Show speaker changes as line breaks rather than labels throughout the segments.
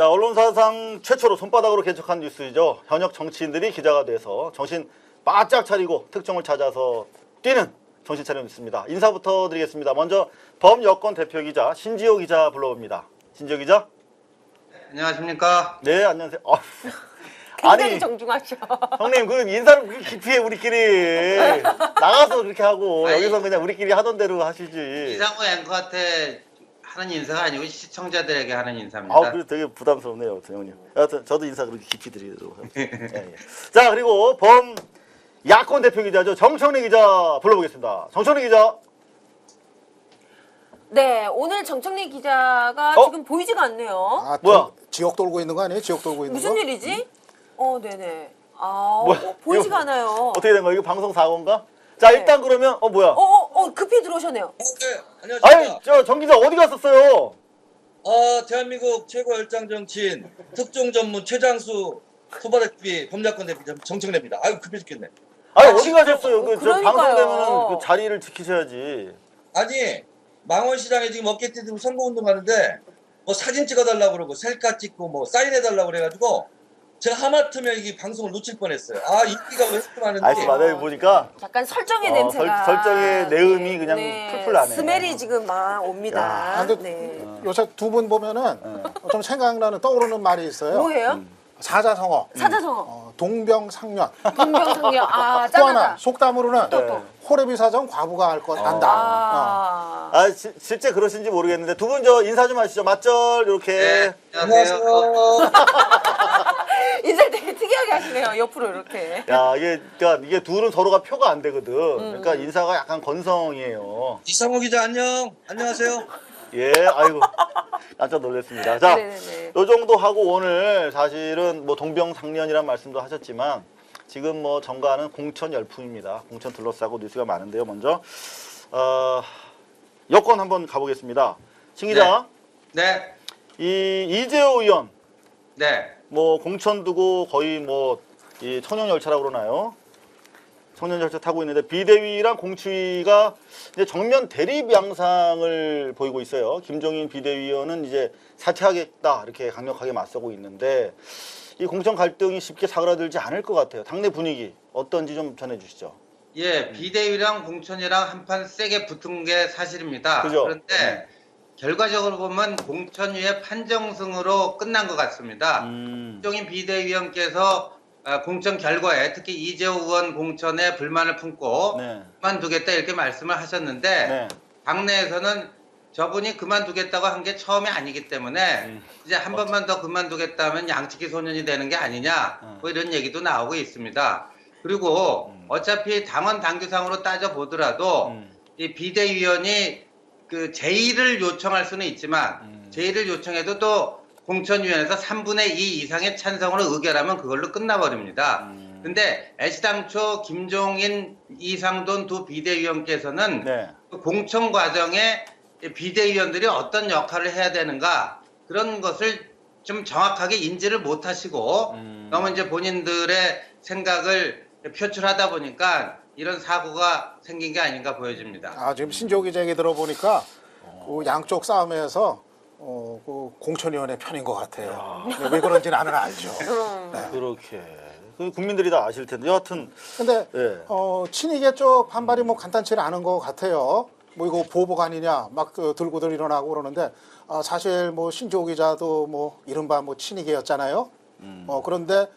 자, 언론사상 최초로 손바닥으로 개척한 뉴스이죠. 현역 정치인들이 기자가 돼서 정신 바짝 차리고 특종을 찾아서 뛰는 정신 차리는 뉴스입니다. 인사부터 드리겠습니다. 먼저 범여권 대표 기자 신지호 기자 불러봅니다. 신지호 기자.
안녕하십니까?
네, 안녕하세요.
굉장히 정중하셔.
형님, 그 인사를 그렇게 깊이 해, 우리끼리. 나가서 그렇게 하고,
아니,
여기서 그냥 우리끼리 하던 대로 하시지.
이상호 앵커한테 하는 인사가 아니고 시청자들에게 하는 인사입니다.
그래서 되게 부담스럽네요, 형님. 여하튼, 저도 인사 그렇게 깊이 드리도록 하겠습니다. 예, 예. 자, 그리고 야권 대표 기자죠. 정청래 기자 불러보겠습니다. 정청래 기자.
네, 오늘 정청래 기자가 지금 보이지가 않네요.
아,
뭐야?
지역 돌고 있는 거 아니에요? 지역 돌고 있는
무슨
거?
일이지? 네네.
뭐야?
보이지가
이거
않아요.
어떻게 된 거야? 이거 방송 사고인가? 자,
네.
일단 그러면, 뭐야?
급히 들어오셨네요.
네,
아니,
안녕하십니까.
정 기자 어디 갔었어요?
대한민국 최고 열장 정치인 특종 전문 최장수 소바대비 범야권 대표 정청래입니다. 아유 급해 죽겠네.
아니, 어디 가셨어요? 저
그러니까요.
방송 되면은 그 자리를 지키셔야지.
아니 망원시장에 지금 어깨띠 선거운동 가는데 뭐 사진 찍어달라고 그러고 셀카 찍고 뭐 사인해달라고 그래가지고 제가 하마터면 이 방송을 놓칠 뻔했어요. 인기가 왜 이렇게 많은지.
아이씨, 마다에 보니까
약간 설정의 냄새가.
설정의 내음이 그냥 풀풀 나네.
스멜이 지금 막 옵니다.
야, 근데
네.
요새 두 분 보면은 좀 생각나는 떠오르는 말이 있어요.
뭐예요?
사자성어,
사자성어.
동병상련.
동병상련.
또 하나
짠하다.
속담으로는
또.
호래비사정 과부가 알 것 안다.
실제 그러신지 모르겠는데 두 분 저 인사 좀 하시죠. 맞절 이렇게.
네, 안녕하세요.
인사를 되게 특이하게 하시네요. 옆으로 이렇게.
야, 이게 둘은 서로가 표가 안 되거든. 그러니까 인사가 약간 건성이에요.
이상호 기자 안녕하세요.
예, 아이고 깜짝 놀랐습니다. 자,
네네네.
요 정도 하고 오늘 사실은 뭐 동병상련이란 말씀도 하셨지만 지금 뭐 정가는 공천 열풍입니다. 공천 둘러싸고 뉴스가 많은데요. 먼저 여권 한번 가보겠습니다. 신 기자,
네,
이 이재호 의원
네.
뭐 공천 두고 거의 뭐 이 청년 열차라고 그러나요? 청년 열차 타고 있는데 비대위랑 공추위가 이제 정면 대립 양상을 보이고 있어요. 김종인 비대위원은 이제 사퇴하겠다 이렇게 강력하게 맞서고 있는데 이 공천 갈등이 쉽게 사그라들지 않을 것 같아요. 당내 분위기 어떤지 좀 전해주시죠.
예, 비대위랑 공천이랑 한판 세게 붙은 게 사실입니다.
그죠?
그런데 결과적으로 보면 공천위의 판정승으로 끝난 것 같습니다. 김종인 비대위원께서 공천 결과에 특히 이재호 의원 공천에 불만을 품고
네.
그만두겠다 이렇게 말씀을 하셨는데
네.
당내에서는 저분이 그만두겠다고 한 게 처음이 아니기 때문에 이제 한 번만 더 그만두겠다 하면 양치기 소년이 되는 게 아니냐 뭐 이런 얘기도 나오고 있습니다. 그리고 어차피 당원 당규상으로 따져보더라도 이 비대위원이 그 제의를 요청할 수는 있지만 제의를 요청해도 또 공천위원회에서 3분의 2 이상의 찬성으로 의결하면 그걸로 끝나버립니다. 근데 애시당초 김종인, 이상돈 두 비대위원께서는
네.
그 공천 과정에 비대위원들이 어떤 역할을 해야 되는가 그런 것을 좀 정확하게 인지를 못하시고 너무 이제 본인들의 생각을 표출하다 보니까 이런 사고가 생긴 게 아닌가 보여집니다.
지금 신지호 기자 얘기 들어보니까 그 양쪽 싸움에서 그 공천위원회 편인 것 같아요. 왜 그런지 나는 알죠.
그렇게 그 국민들이 다 아실 텐데 여하튼
근데
예.
친이계 쪽 반발이 뭐 간단치 않은 것 같아요. 뭐 이거 보복 아니냐 막 들고들 일어나고 그러는데 사실 뭐 신지호 기자도 뭐 이른바 뭐 친이계였잖아요. 그런데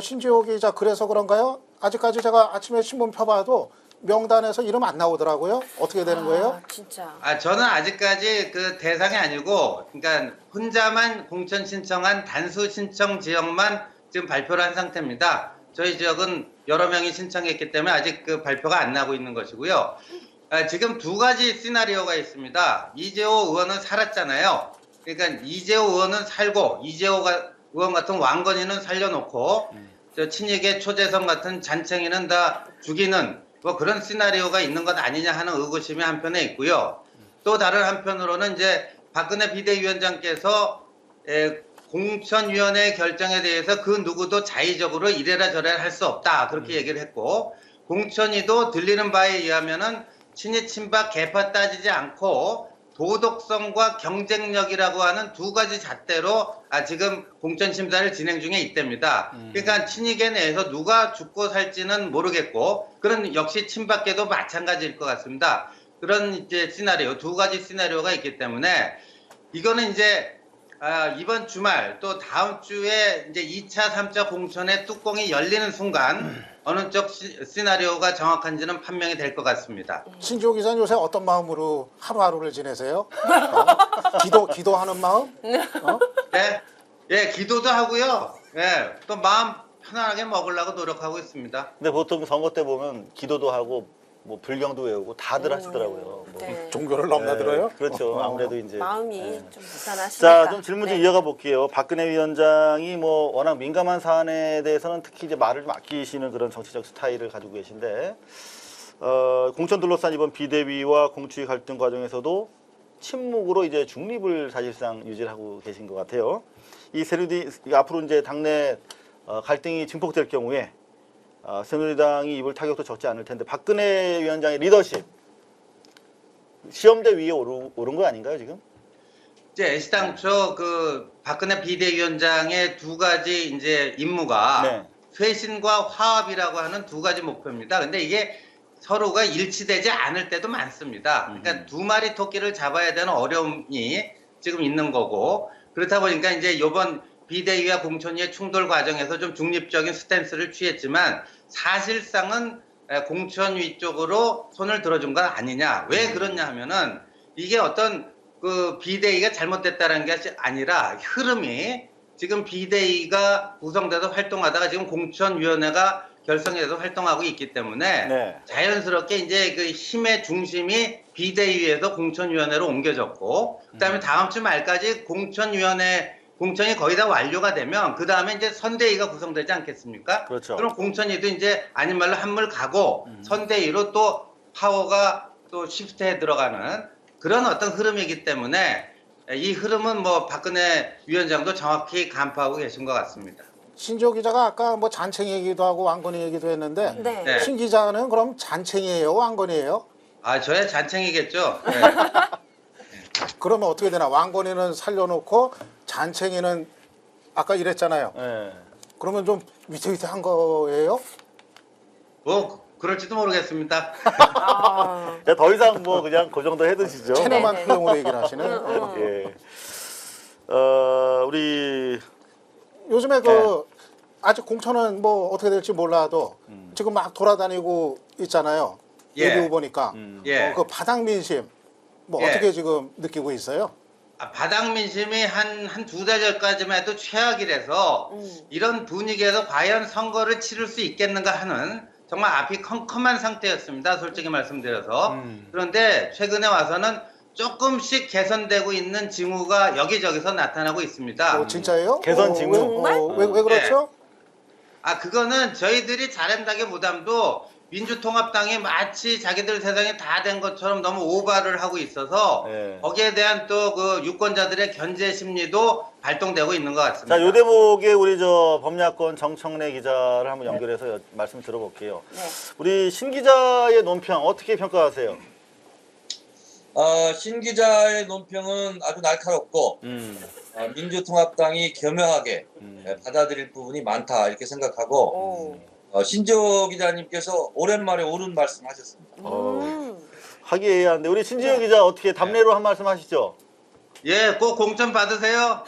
신지호 기자 그래서 그런가요? 아직까지 제가 아침에 신문 펴봐도 명단에서 이름 안 나오더라고요. 어떻게 되는 거예요?
진짜.
저는 아직까지 그 대상이 아니고, 그러니까 혼자만 공천 신청한 단수 신청 지역만 지금 발표를 한 상태입니다. 저희 지역은 여러 명이 신청했기 때문에 아직 그 발표가 안 나고 있는 것이고요. 지금 두 가지 시나리오가 있습니다. 이재호 의원은 살았잖아요. 그러니까 이재호 의원은 살고, 이재호 의원 같은 왕건이는 살려놓고, 저 친이계 초재성 같은 잔챙이는 다 죽이는 뭐 그런 시나리오가 있는 것 아니냐 하는 의구심이 한편에 있고요. 또 다른 한편으로는 이제 박근혜 비대위원장께서 공천위원회 결정에 대해서 그 누구도 자의적으로 이래라 저래라 할 수 없다 그렇게 얘기를 했고, 공천위도 들리는 바에 의하면은 친이 친박 개파 따지지 않고 도덕성과 경쟁력이라고 하는 두 가지 잣대로 지금 공천 심사를 진행 중에 있답니다. 그러니까 친이계 내에서 누가 죽고 살지는 모르겠고 그런 역시 친박계도 마찬가지일 것 같습니다. 그런 이제 시나리오 두 가지 시나리오가 있기 때문에 이거는 이제 이번 주말 또 다음 주에 이제 2차, 3차 공천의 뚜껑이 열리는 순간 어느 쪽 시나리오가 정확한지는 판명이 될 것 같습니다.
신지호 기자는 요새 어떤 마음으로 하루하루를 지내세요? 기도하는 마음?
네, 예, 기도도 하고요. 예, 또 마음 편안하게 먹으려고 노력하고 있습니다.
근데 보통 선거 때 보면 기도도 하고 뭐 불경도 외우고 다들 하시더라고요. 뭐.
네.
종교를 넘나들어요?
그렇죠. 아무래도 이제.
마음이
네.
좀 불편하시니까.
자, 좀 질문 좀
네.
이어가 볼게요. 박근혜 위원장이 뭐 워낙 민감한 사안에 대해서는 특히 이제 말을 좀 아끼시는 그런 정치적 스타일을 가지고 계신데, 공천 둘러싼 이번 비대위와 공추위 갈등 과정에서도 침묵으로 이제 중립을 사실상 유지를 하고 계신 것 같아요. 이 새누리 앞으로 이제 당내 갈등이 증폭될 경우에 새누리당이 입을 타격도 적지 않을 텐데 박근혜 위원장의 리더십 시험대 위에 오른 거 아닌가요 지금?
이제 애시당초 그 박근혜 비대위원장의 두 가지 이제 임무가
네.
쇄신과 화합이라고 하는 두 가지 목표입니다. 근데 이게 서로가 일치되지 않을 때도 많습니다. 그러니까 두 마리 토끼를 잡아야 되는 어려움이 지금 있는 거고 그렇다 보니까 이제 이번 비대위와 공천위의 충돌 과정에서 좀 중립적인 스탠스를 취했지만 사실상은 공천위 쪽으로 손을 들어준 건 아니냐. 왜 그러냐 하면은 이게 어떤 그 비대위가 잘못됐다는 게 아니라 흐름이 지금 비대위가 구성돼서 활동하다가 지금 공천위원회가 결성해서 활동하고 있기 때문에
네.
자연스럽게 이제 그 힘의 중심이 비대위에서 공천위원회로 옮겨졌고 그다음에 다음 주 말까지 공천이 거의 다 완료가 되면 그 다음에 이제 선대위가 구성되지 않겠습니까?
그렇죠.
그럼 공천위도 이제 아닌 말로 한물 가고 선대위로 또 파워가 또 시프트해 들어가는 그런 어떤 흐름이기 때문에 이 흐름은 뭐 박근혜 위원장도 정확히 간파하고 계신 것 같습니다.
신지호 기자가 아까 뭐 잔챙이 얘기도 하고 왕건이 얘기도 했는데
네.
네.
신 기자는 그럼 잔챙이예요, 왕건이에요?
저야 잔챙이겠죠. 네.
그러면 어떻게 되나? 왕건이는 살려놓고 잔챙이는 아까 이랬잖아요.
네.
그러면 좀 위태위태한 거예요?
뭐 그럴지도 모르겠습니다.
아,
자, 더 이상 뭐 그냥 그 정도 해두시죠.
체념한
네네.
표정으로 얘기를 하시네.
예. 우리
요즘에 그 아직 공천은 뭐 어떻게 될지 몰라도 지금 막 돌아다니고 있잖아요.
예.
예비 후보니까.
예.
그 바닥 민심 뭐
예.
어떻게 지금 느끼고 있어요?
바닥 민심이 한 두 달 전까지만 해도 최악이라서 이런 분위기에서 과연 선거를 치를 수 있겠는가 하는 정말 앞이 컴컴한 상태였습니다. 솔직히 말씀드려서. 그런데 최근에 와서는 조금씩 개선되고 있는 징후가 여기저기서 나타나고 있습니다.
진짜예요?
개선 징후.
정말?
왜 그렇죠?
그거는 저희들이 잘한다기보담도 민주통합당이 마치 자기들 세상이 다 된 것처럼 너무 오바를 하고 있어서
네.
거기에 대한 또 그 유권자들의 견제 심리도 발동되고 있는 것 같습니다.
자, 요 대목에 우리 저 법야권 정청래 기자를 한번 연결해서 말씀 들어볼게요.
네.
우리 신 기자의 논평 어떻게 평가하세요?
신 기자의 논평은 아주 날카롭고 민주통합당이 겸허하게 받아들일 부분이 많다 이렇게 생각하고
오.
신지호 기자님께서 오랜만에 옳은 말씀하셨습니다.
화기애애한데 우리 신지영 기자 어떻게 답례로 한 말씀 하시죠?
예, 꼭 공천 받으세요.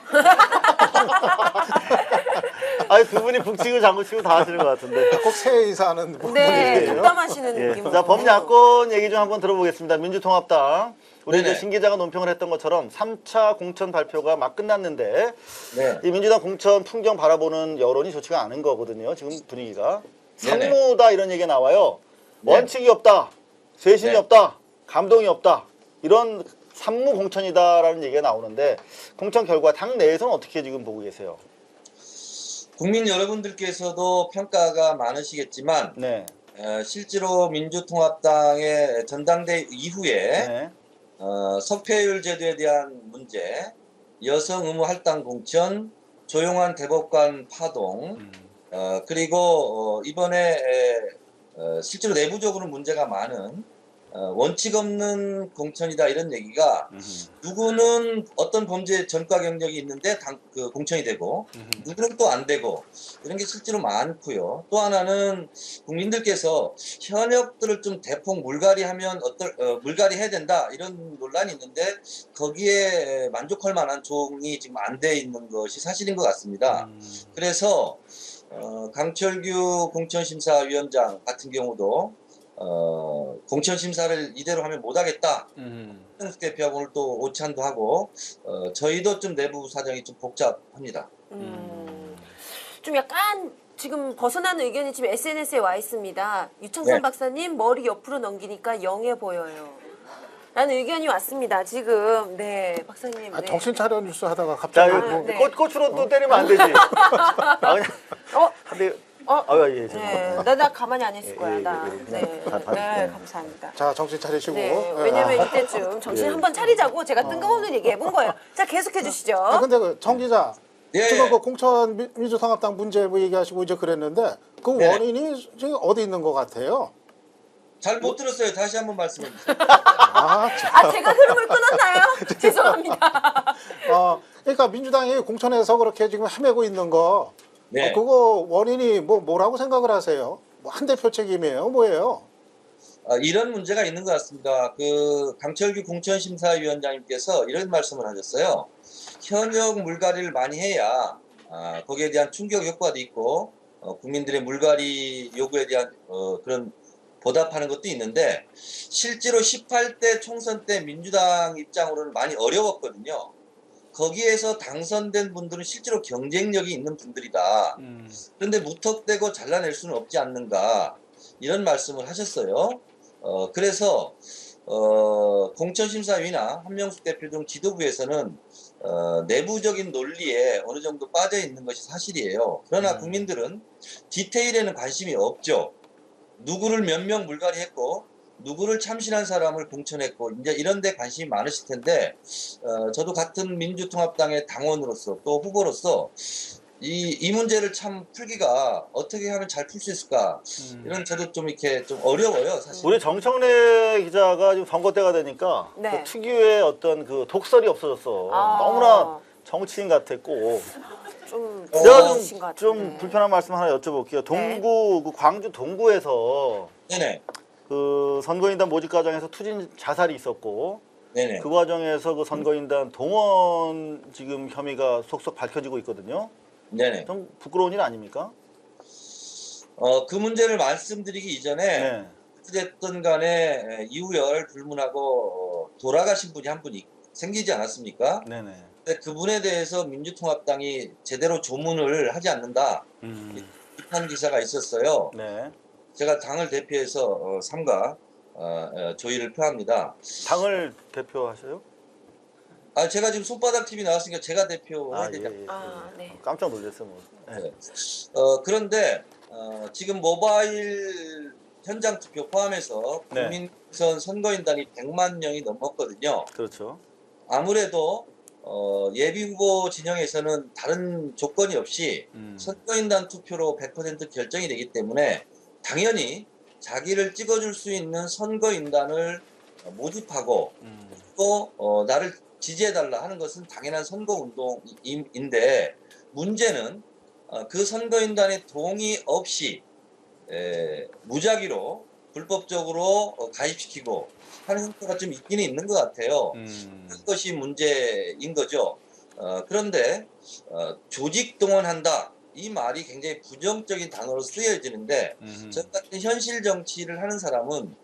아니 두 분이 북치고 장구치고 다 하시는 것 같은데.
꼭 새해 인사하는
네,
분이에요.
덕담하시는
예.
느낌.
자, 범야권 얘기 좀 한번 들어보겠습니다. 민주통합당. 우리
네네.
이제 신 기자가 논평을 했던 것처럼 3차 공천 발표가 막 끝났는데
네.
이 민주당 공천 풍경 바라보는 여론이 좋지가 않은 거거든요. 지금 분위기가.
네네.
상무다 이런 얘기가 나와요.
네.
원칙이 없다. 쇄신이
네.
없다. 감동이 없다. 이런 산무 공천이다라는 얘기가 나오는데 공천 결과 당 내에서는 어떻게 지금 보고 계세요?
국민 여러분들께서도 평가가 많으시겠지만
네.
실제로 민주통합당의 전당대 이후에
네.
석패율 제도에 대한 문제, 여성 의무 할당 공천, 조용한 대법관 파동, 그리고 이번에 실제로 내부적으로 문제가 많은 원칙 없는 공천이다 이런 얘기가 누구는 어떤 범죄 전과 경력이 있는데 그 공천이 되고 누구는 또 안 되고 이런 게 실제로 많고요. 또 하나는 국민들께서 현역들을 좀 대폭 물갈이하면 물갈이해야 된다 이런 논란이 있는데 거기에 만족할 만한 조응이 지금 안 돼 있는 것이 사실인 것 같습니다. 그래서 강철규 공천심사위원장 같은 경우도 공천심사를 이대로 하면 못하겠다. 한명숙 대표하고 오늘 또 오찬도 하고 저희도 좀 내부 사정이 좀 복잡합니다.
좀 약간 지금 벗어나는 의견이 지금 SNS에 와 있습니다. 유창선
네.
박사님 머리 옆으로 넘기니까 영해 보여요. 라는 의견이 왔습니다. 지금 네 박사님.
아,
네.
정신 차려 뉴스 하다가
자,
갑자기
이거
뭐,
네.
꽃으로 또 때리면 안 되지. 아, 그냥 한대. 예,
네, 나 가만히 안 있을 거야. 나.
그냥
네, 네, 감사합니다.
자 정신 차리시고
네,
예.
왜냐면 이때쯤 정신
예.
한번 차리자고 제가 뜬금없는 얘기 해본 거예요. 자, 계속해 주시죠.
아, 근데 정 기자
예.
지금 그 공천 민주통합당 문제 뭐 얘기하시고 이제 그랬는데 그
네.
원인이 지금 어디 있는 것 같아요?
잘 못 들었어요. 다시 한번 말씀해 주세요.
아, 참.
제가 흐름을 끊었나요? 죄송합니다.
그러니까 민주당이 공천에서 그렇게 지금 헤매고 있는 거
네.
그거 원인이 뭐라고 생각을 하세요? 뭐 한 대표 책임이에요? 뭐예요?
이런 문제가 있는 것 같습니다. 그 강철규 공천심사위원장님께서 이런 말씀을 하셨어요. 현역 물갈이를 많이 해야 거기에 대한 충격 효과도 있고 국민들의 물갈이 요구에 대한 그런 보답하는 것도 있는데 실제로 18대 총선 때 민주당 입장으로는 많이 어려웠거든요. 거기에서 당선된 분들은 실제로 경쟁력이 있는 분들이다. 그런데 무턱대고 잘라낼 수는 없지 않는가 이런 말씀을 하셨어요. 그래서 공천심사위나 한명숙 대표 등 지도부에서는 내부적인 논리에 어느 정도 빠져 있는 것이 사실이에요. 그러나 국민들은 디테일에는 관심이 없죠. 누구를 몇 명 물갈이했고 누구를 참신한 사람을 공천했고 이제 이런 데 관심이 많으실 텐데 저도 같은 민주통합당의 당원으로서 또 후보로서 이 문제를 참 풀기가 어떻게 하면 잘 풀 수 있을까 이런 저도 좀 이렇게 좀 어려워요 사실.
우리 정청래 기자가 지금 선거 때가 되니까
네.
그 특유의 어떤 그 독설이 없어졌어.
아.
너무나 정치인 같았고.
좀
제가
부러우신 것
좀
같은데.
불편한 말씀 하나 여쭤볼게요. 동구 그 광주 동구에서
네네.
그 선거인단 모집 과정에서 투진 자살이 있었고
네네.
그 과정에서 그 선거인단 동원 지금 혐의가 속속 밝혀지고 있거든요.
네네.
좀 부끄러운 일 아닙니까?
그 문제를 말씀드리기 이전에
네.
어쨌든 간에 이우열 불문하고 돌아가신 분이 한 분이 생기지 않았습니까?
네네.
근데 그분에 대해서 민주통합당이 제대로 조문을 하지 않는다. 비판 기사가 있었어요.
네.
제가 당을 대표해서 삼가 조의를 표합니다.
당을 대표하셔요?
제가 지금 손바닥 TV 나왔으니까 제가 대표해야
예,
되죠.
예.
네.
깜짝 놀랐어요. 뭐. 네.
네. 그런데 지금 모바일 현장 투표 포함해서
네.
국민선 선거인단이 100만 명이 넘었거든요.
그렇죠.
아무래도 예비 후보 진영에서는 다른 조건이 없이 선거인단 투표로 100% 결정이 되기 때문에 당연히 자기를 찍어줄 수 있는 선거인단을 모집하고 또 나를 지지해달라 하는 것은 당연한 선거운동인데 문제는 그 선거인단의 동의 없이 무작위로 불법적으로 가입시키고 하는 형태가 좀 있기는 있는 것 같아요. 그것이 문제인 거죠. 그런데 조직 동원한다 이 말이 굉장히 부정적인 단어로 쓰여지는데 저 같은 현실 정치를 하는 사람은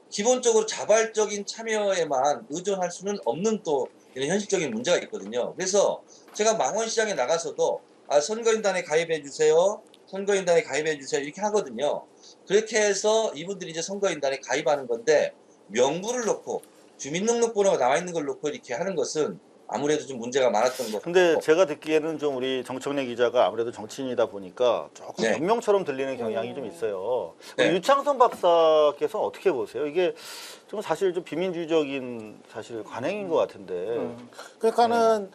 기본적으로 자발적인 참여에만 의존할 수는 없는 또 이런 현실적인 문제가 있거든요. 그래서 제가 망원시장에 나가서도 선거인단에 가입해 주세요. 선거인단에 가입해 주세요. 이렇게 하거든요. 그렇게 해서 이분들이 이제 선거인단에 가입하는 건데 명부를 놓고 주민등록번호가 나와 있는 걸 놓고 이렇게 하는 것은 아무래도 좀 문제가 많았던 것
근데
같고.
제가 듣기에는 좀 우리 정청래 기자가 아무래도 정치인이다 보니까 조금
네.
변명처럼 들리는 경향이 좀 있어요.
네.
우리 유창선 박사께서 어떻게 보세요? 이게 좀 사실 좀 비민주적인 사실 관행인 것 같은데.
그러니까는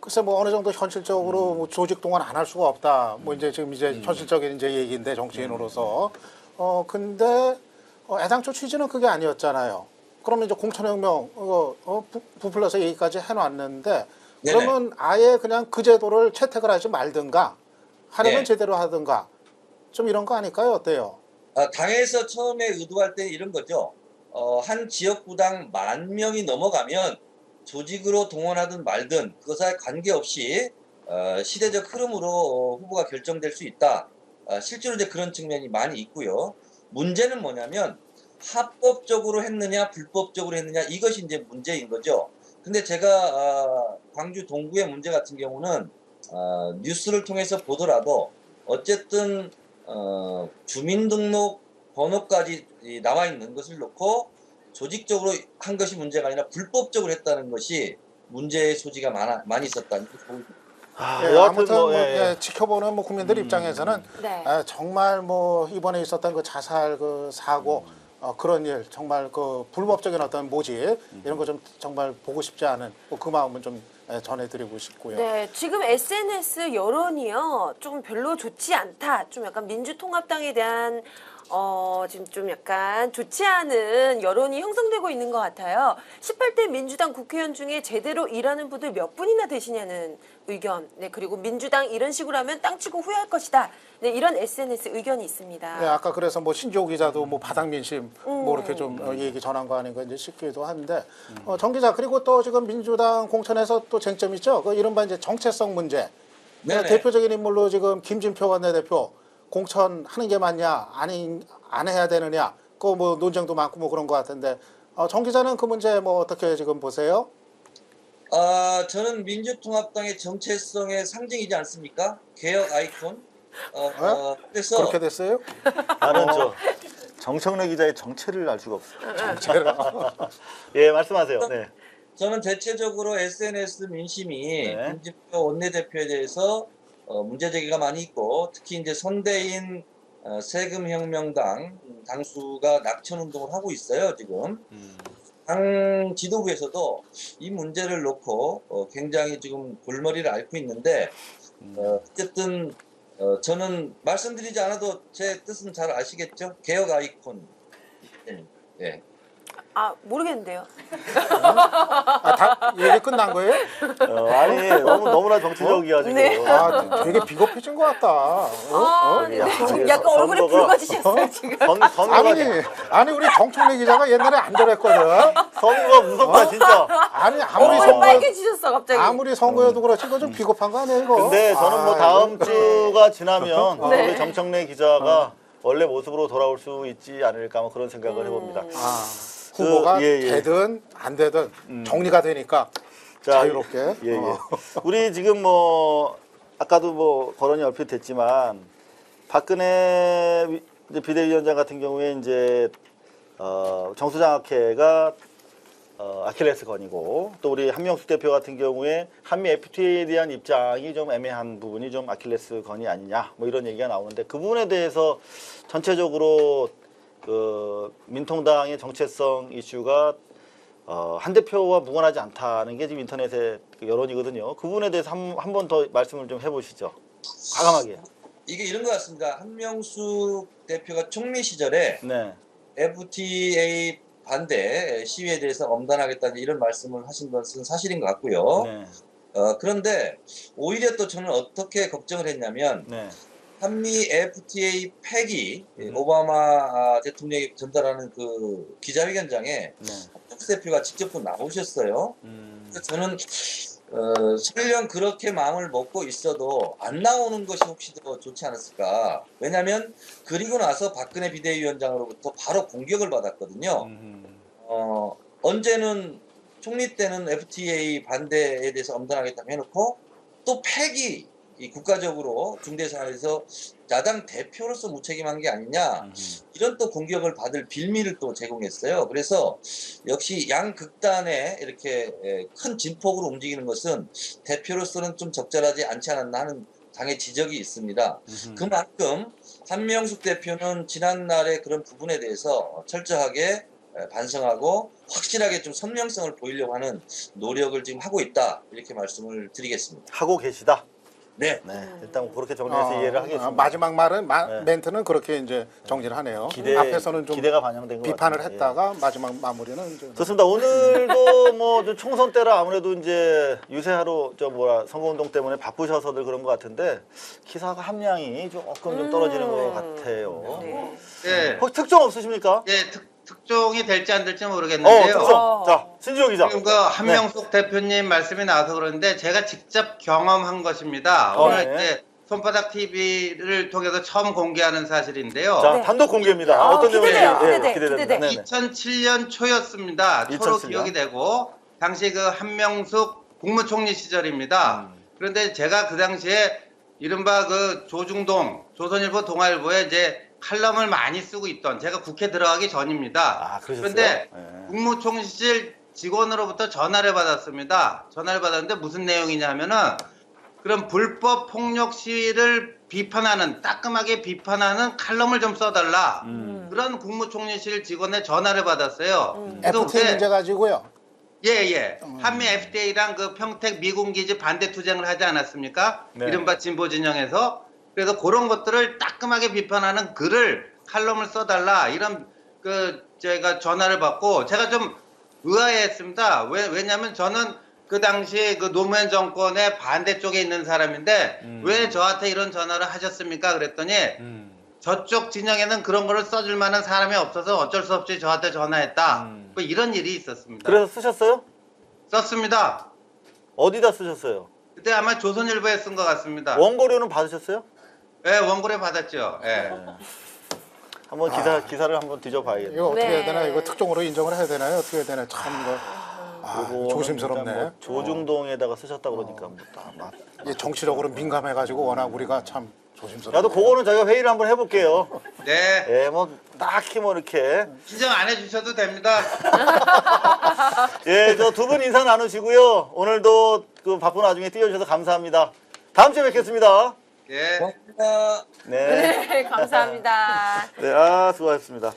글쎄 뭐 어느 정도 현실적으로 뭐 조직 동원 안 할 수가 없다. 뭐 이제 지금 이제 현실적인 이제 얘기인데 정치인으로서 근데 애당초 취지는 그게 아니었잖아요. 그러면 이제 공천혁명 부풀려서 얘기까지 해놨는데
네네.
그러면 아예 그냥 그 제도를 채택을 하지 말든가 하려면
네.
제대로 하든가 좀 이런 거 아닐까요? 어때요?
당에서 처음에 의도할 때 이런 거죠. 한 지역구당 10,000명이 넘어가면 조직으로 동원하든 말든 그것에 관계없이 시대적 흐름으로 후보가 결정될 수 있다. 실제로 이제 그런 측면이 많이 있고요. 문제는 뭐냐면 합법적으로 했느냐 불법적으로 했느냐 이것이 이제 문제인 거죠. 근데 제가 광주 동구의 문제 같은 경우는 뉴스를 통해서 보더라도 어쨌든 주민등록 번호까지 나와 있는 것을 놓고 조직적으로 한 것이 문제가 아니라 불법적으로 했다는 것이 문제의 소지가 많이 있었다는 게 보입니다.
아,
예,
여하튼
아무튼
뭐,
뭐,
예, 예.
예, 지켜보는 뭐 국민들 입장에서는
네.
정말 뭐 이번에 있었던 그 자살 그 사고 그런 일 정말 그 불법적인 어떤 모집 이런 거 좀 정말 보고 싶지 않은 그 마음은 좀 전해드리고 싶고요.
네, 지금 SNS 여론이요, 좀 별로 좋지 않다. 좀 약간 민주통합당에 대한, 지금 좀 약간 좋지 않은 여론이 형성되고 있는 것 같아요. 18대 민주당 국회의원 중에 제대로 일하는 분들 몇 분이나 되시냐는 의견. 네, 그리고 민주당 이런 식으로 하면 땅 치고 후회할 것이다. 네, 이런 SNS 의견이 있습니다.
네, 아까 그래서 뭐 신조 기자도 뭐 바닥 민심 뭐 이렇게 좀 얘기 전한 거 아닌가 이제 싶기도 한데 정 기자 그리고 또 지금 민주당 공천에서 또 쟁점 있죠. 그 이른바 이제 정체성 문제.
네네.
대표적인 인물로 지금 김진표 원내대표 공천하는 게 맞냐 아니 안 해야 되느냐 그 뭐 논쟁도 많고 뭐 그런 것 같은데 정 기자는 그 문제 뭐 어떻게 지금 보세요?
저는 민주통합당의 정체성의 상징이지 않습니까? 개혁 아이콘. 그래서
그렇게 됐어요?
나는 정청래 기자의 정체를 알 수가 없어. 예, 말씀하세요. 네.
저는 대체적으로 SNS 민심이
네.
김진표 원내대표에 대해서 문제 제기가 많이 있고 특히 이제 선대인 세금혁명당 당수가 낙천 운동을 하고 있어요 지금. 당 지도부에서도 이 문제를 놓고 굉장히 지금 골머리를 앓고 있는데 어쨌든 저는 말씀드리지 않아도 제 뜻은 잘 아시겠죠? 개혁 아이콘. 예.
아, 모르겠는데요.
다 얘기 끝난 거예요?
아니, 너무나 정치적이야, 지금.
네.
되게 비겁해진 것 같다.
네,
야,
지금
이게
약간 얼굴이
선거가-
붉어지셨어요, 지금.
선거가,
아니 우리 정청래 기자가 옛날에 안 저랬거든.
선거가 무섭다, 진짜.
아니
얼굴이 빨개지셨어, 갑자기.
아무리 선거여도 그렇지 이거 좀 비겁한 거 아니에요 이거?
근데 저는 뭐 다음 주가 지나면
네.
우리 정청래 기자가 원래 모습으로 돌아올 수 있지 않을까 뭐 그런 생각을 해봅니다.
후보가
예, 예.
되든 안 되든 정리가 되니까
자,
자유롭게.
예, 예. 우리 지금 뭐 아까도 뭐 거론이 얼핏 됐지만 박근혜 이제 비대위원장 같은 경우에 이제 정수장학회가 아킬레스건이고 또 우리 한명숙 대표 같은 경우에 한미 FTA에 대한 입장이 좀 애매한 부분이 좀 아킬레스건이 아니냐 뭐 이런 얘기가 나오는데 그 부분에 대해서 전체적으로 그 민통당의 정체성 이슈가 한 대표와 무관하지 않다는 게 지금 인터넷의 여론이거든요. 그 부분에 대해서 한 번 더 말씀을 좀 해보시죠. 과감하게.
이게 이런 것 같습니다. 한명숙 대표가 총리 시절에
네.
FTA 반대 시위에 대해서 엄단하겠다는 이런 말씀을 하신 것은 사실인 것 같고요.
네.
그런데 오히려 또 저는 어떻게 걱정을 했냐면
네.
한미 FTA 폐기 오바마 대통령이 전달하는 그 기자회견장에
네.
한명숙 대표가 직접 또 나오셨어요. 그래서 저는 설령 그렇게 마음을 먹고 있어도 안 나오는 것이 혹시 더 좋지 않았을까. 왜냐하면 그리고 나서 박근혜 비대위원장으로부터 바로 공격을 받았거든요. 언제는 총리 때는 FTA 반대에 대해서 엄단하겠다고 해놓고 또 폐기 이 국가적으로 중대 사안에서 야당 대표로서 무책임한 게 아니냐 이런 또 공격을 받을 빌미를 또 제공했어요. 그래서 역시 양극단에 이렇게 큰 진폭으로 움직이는 것은 대표로서는 좀 적절하지 않지 않았나 하는 당의 지적이 있습니다. 그만큼 한명숙 대표는 지난날의 그런 부분에 대해서 철저하게 반성하고 확실하게 좀 선명성을 보이려고 하는 노력을 지금 하고 있다 이렇게 말씀을 드리겠습니다.
하고 계시다.
네.
네, 일단 그렇게 정리해서 이해를 하겠습니다.
마지막 말은
네.
멘트는 그렇게 이제 정리를 하네요.
기대가
좀
반영된 것
비판을
같아요.
했다가 마지막 마무리는 이제
좋습니다. 오늘도 뭐 좀 총선 때라 아무래도 이제 유세하러 선거운동 때문에 바쁘셔서들 그런 것 같은데 기사가 함량이 조금 좀 떨어지는 것 같아요.
네.
예,
혹시 특종 없으십니까?
예, 특종이 될지 안 될지 모르겠는데요.
특종. 자, 신지호 기자.
지금 그 한명숙 대표님 말씀이 나와서 그러는데 제가 직접 경험한 것입니다. 오늘
네.
이제 손바닥 TV를 통해서 처음 공개하는 사실인데요.
자,
네.
단독 공개입니다.
아,
어떤 내용인지
기대돼요.
기대됩니다.
기대돼.
네네.
2007년 초였습니다. 초로
2007년.
기억이 되고 당시 그 한명숙 국무총리 시절입니다. 그런데 제가 그 당시에 이른바 그 조중동 조선일보 동아일보에 이제 칼럼을 많이 쓰고 있던 제가 국회 들어가기 전입니다.
아, 그러셨어요?
그런데
네.
국무총리실 직원으로부터 전화를 받았습니다. 전화를 받았는데 무슨 내용이냐 하면은 그럼 불법 폭력 시위를 비판하는 따끔하게 비판하는 칼럼을 좀 써달라. 그런 국무총리실 직원의 전화를 받았어요. 그래서
FT 문제 가지고요.
예. 한미 FTA랑 그 평택 미군 기지 반대 투쟁을 하지 않았습니까?
네.
이른바 진보 진영에서. 그래서 그런 것들을 따끔하게 비판하는 글을 칼럼을 써달라. 이런 그 제가 전화를 받고 제가 좀 의아해했습니다. 왜냐하면 저는 그 당시 그 노무현 정권의 반대쪽에 있는 사람인데 왜 저한테 이런 전화를 하셨습니까? 그랬더니 저쪽 진영에는 그런 거를 써줄 만한 사람이 없어서 어쩔 수 없이 저한테 전화했다. 뭐 이런 일이 있었습니다.
그래서 쓰셨어요?
썼습니다.
어디다 쓰셨어요?
그때 아마 조선일보에 쓴 것 같습니다.
원고료는 받으셨어요?
네, 원고료 받았죠. 예.
한번 기사를 한번 뒤져봐야겠네요.
이거 어떻게 해야
네.
되나? 이거 특종으로 인정을 해야 되나요? 어떻게 해야 되나? 참 이거
요거는
조심스럽네.
일단 뭐 조중동에다가 쓰셨다 그러니까 뭐 다 막.
이게 정치적으로 민감해가지고 워낙 우리가 참 조심스럽네.
나도 그거는 저희가 회의를 한번 해볼게요.
네.
예, 뭐 딱히 뭐 이렇게
인정 안 해주셔도 됩니다.
예, 저 두 분 인사 나누시고요. 오늘도 그 바쁜 와중에 뛰어주셔서 감사합니다. 다음 주에 뵙겠습니다.
예.
고맙습니다.
네,
네, 감사합니다.
네, 아 수고하셨습니다.